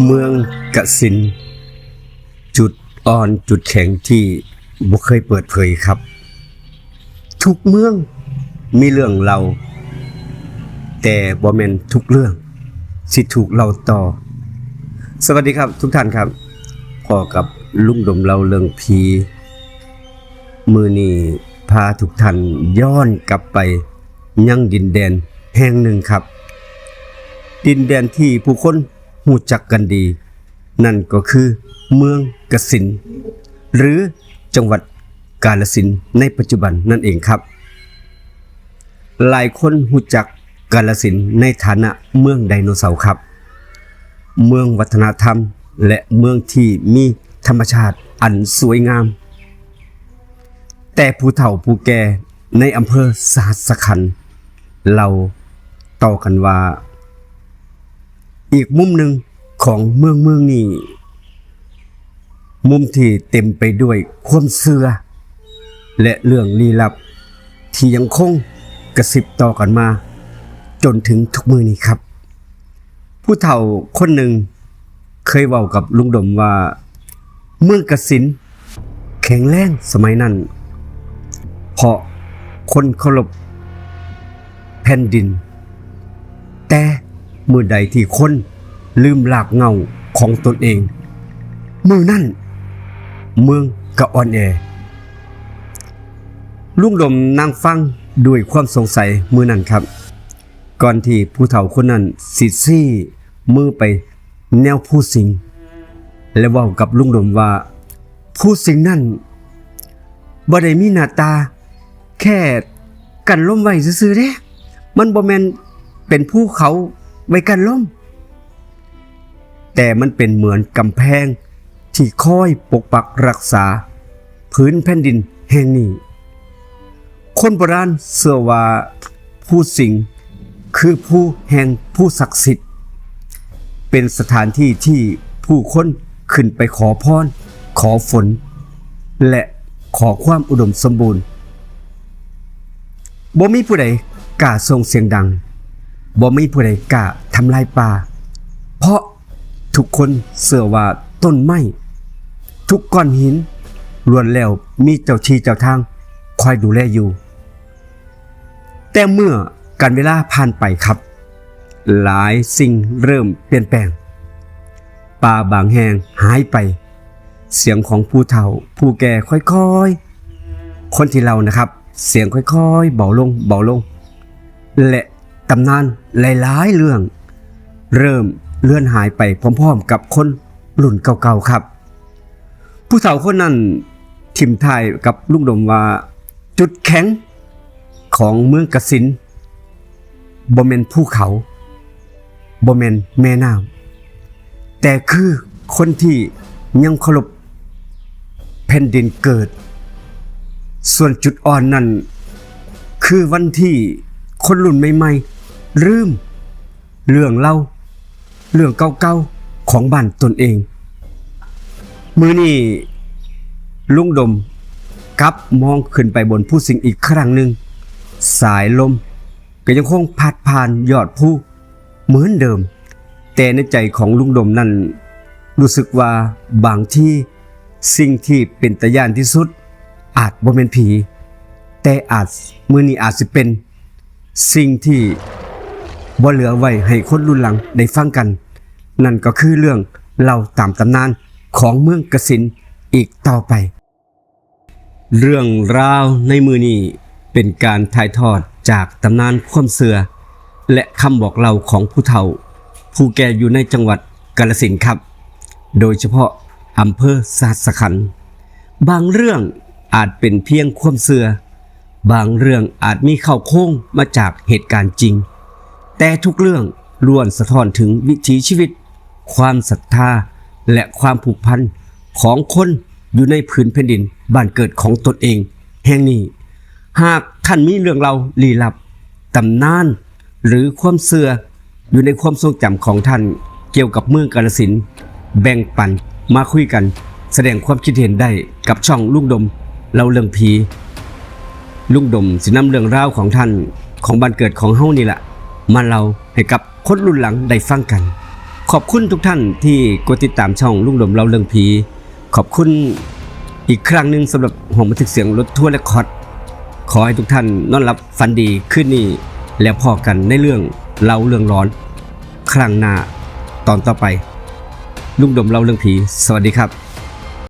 เมืองกสิณจุดอ่อนจุดแข็งที่บ่เคยเปิดเผยครับทุกเมืองมีเรื่องเล่าแต่บ่แม่นทุกเรื่องสิถูกเล่าต่อสวัสดีครับทุกท่านครับพอกับลุงดมเล่าเรื่องผีมื้อนี้พาทุกท่านย้อนกลับไปยังดินแดนแห่งหนึ่งครับดินแดนที่ผู้คนรู้จักกันดีนั่นก็คือเมืองกสิณหรือจังหวัดกาฬสินธุ์ในปัจจุบันนั่นเองครับหลายคนรู้จักกาฬสินธุ์ในฐานะเมืองไดโนเสาร์ครับเมืองวัฒนธรรมและเมืองที่มีธรรมชาติอันสวยงามแต่ผู้เฒ่าผู้แก่ในอำเภอสหัสขันธ์เราต่อกันว่าอีกมุมหนึ่งของเมืองนี้มุมที่เต็มไปด้วยความเชื่อและเรื่องลี้ลับที่ยังคงกระซิบต่อกันมาจนถึงทุกมื้อนี้ครับผู้เฒ่าคนหนึ่งเคยเว้ากับลุงดมว่าเมืองกสิณแข็งแรงสมัยนั้นเพราะคนเคารพแผ่นดินแต่เมื่อใดที่คนลืมรากเหง้าของตนเองมื้อนั้นเมืองก็อ่อนแอลุงดมนั่งฟังด้วยความสงสัยมื้อนั้นครับก่อนที่ผู้เฒ่าคนนั้นสิซี่มือไปแนวผู้สิงและเว้ากับลุงดมว่าผู้สิงนั้นบ่ได้มีหน้าตาแค่กันล้มไว้ซื่อๆเด้มันบ่แม่นเป็นภูเขาไว้กันล้มแต่มันเป็นเหมือนกำแพงที่คอยปกปักรักษาพื้นแผ่นดินแห่งนี้คนโบราณเชื่อว่าผู้สิงคือผู้แห่งผู้ศักดิ์สิทธิ์เป็นสถานที่ที่ผู้คนขึ้นไปขอพรขอฝนและขอความอุดมสมบูรณ์บ่มีผู้ใดกล้าส่งเสียงดังบ่มีผู้ใดกล้าทำลายป่าเพราะทุกคนเชื่อว่าต้นไม้ทุกก้อนหินล้วนแล้วมีเจ้าที่เจ้าทางคอยดูแลอยู่แต่เมื่อการเวลาผ่านไปครับหลายสิ่งเริ่มเปลี่ยนแปลงป่าบางแห่งหายไปเสียงของผู้เฒ่าผู้แก่ค่อยๆคนที่เรานะครับเสียงค่อยๆเบาลงและตำนานหลายๆเรื่องเริ่มเลื่อนหายไปพร้อมๆกับคนรุ่นเก่าๆครับผู้เฒ่าคนนั้นทิมทายกับลุงดมว่าจุดแข็งของเมืองกสิณบ่แม่นภูเขาบ่แม่นแม่น้ำแต่คือคนที่ยังเคารพแผ่นดินเกิดส่วนจุดอ่อนนั้นคือวันที่คนรุ่นใหม่ๆลืมเรื่องเล่าเรื่องเก่าๆของบ้านตนเองมื้อนี้ลุงดมกลับมองขึ้นไปบนภูสิงห์อีกครั้งหนึ่งสายลมก็ยังคงพัดผ่านยอดภูเหมือนเดิมแต่ในใจของลุงดมนั้นรู้สึกว่าบางที่สิ่งที่เป็นตาย้านที่สุดอาจบ่แม่นผีแต่มื้อนี้อาจสิเป็นสิ่งที่บ่เหลือไว้ให้คนรุ่นหลังได้ฟังกันนั่นก็คือเรื่องเล่าตามตำนานของเมืองกสิณอีกต่อไปเรื่องราวในมื้อนี้เป็นการถ่ายทอดจากตำนานความเชื่อและคำบอกเล่าของผู้เฒ่าผู้แก่อยู่ในจังหวัดกาฬสินธุ์ครับโดยเฉพาะอำเภอสหัสขันธ์บางเรื่องอาจเป็นเพียงความเชื่อบางเรื่องอาจมีเข้าโค้งมาจากเหตุการณ์จริงแต่ทุกเรื่องล้วนสะท้อนถึงวิถีชีวิตความศรัทธาและความผูกพันของคนอยู่ในพื้นแผ่นดินบ้านเกิดของตนเองแห่งนี้หากท่านมีเรื่องเล่าลี้ลับตำนานหรือความเชื่ออยู่ในความทรงจำของท่านเกี่ยวกับเมืองกาฬสินธุ์แบ่งปันมาคุยกันแสดงความคิดเห็นได้กับช่องลุงดมเล่าเรื่องผีลุงดมสินำเรื่องราวของท่านของบ้านเกิดของเฮานี่แหละมาเล่าให้กับคนรุ่นหลังได้ฟังกัน ขอบคุณทุกท่านที่กดติดตามช่องลุงดมเล่าเรื่องผีขอบคุณอีกครั้งหนึ่งสำหรับห้องบันทึกเสียงรถทัวร์และคอร์ดขอให้ทุกท่านนอนหลับฝันดีคืนนี้แล้วพอกันในเรื่องเล่าเรื่องร้อนครั้งหน้าตอนต่อไปลุงดมเล่าเรื่องผีสวัสดีครับ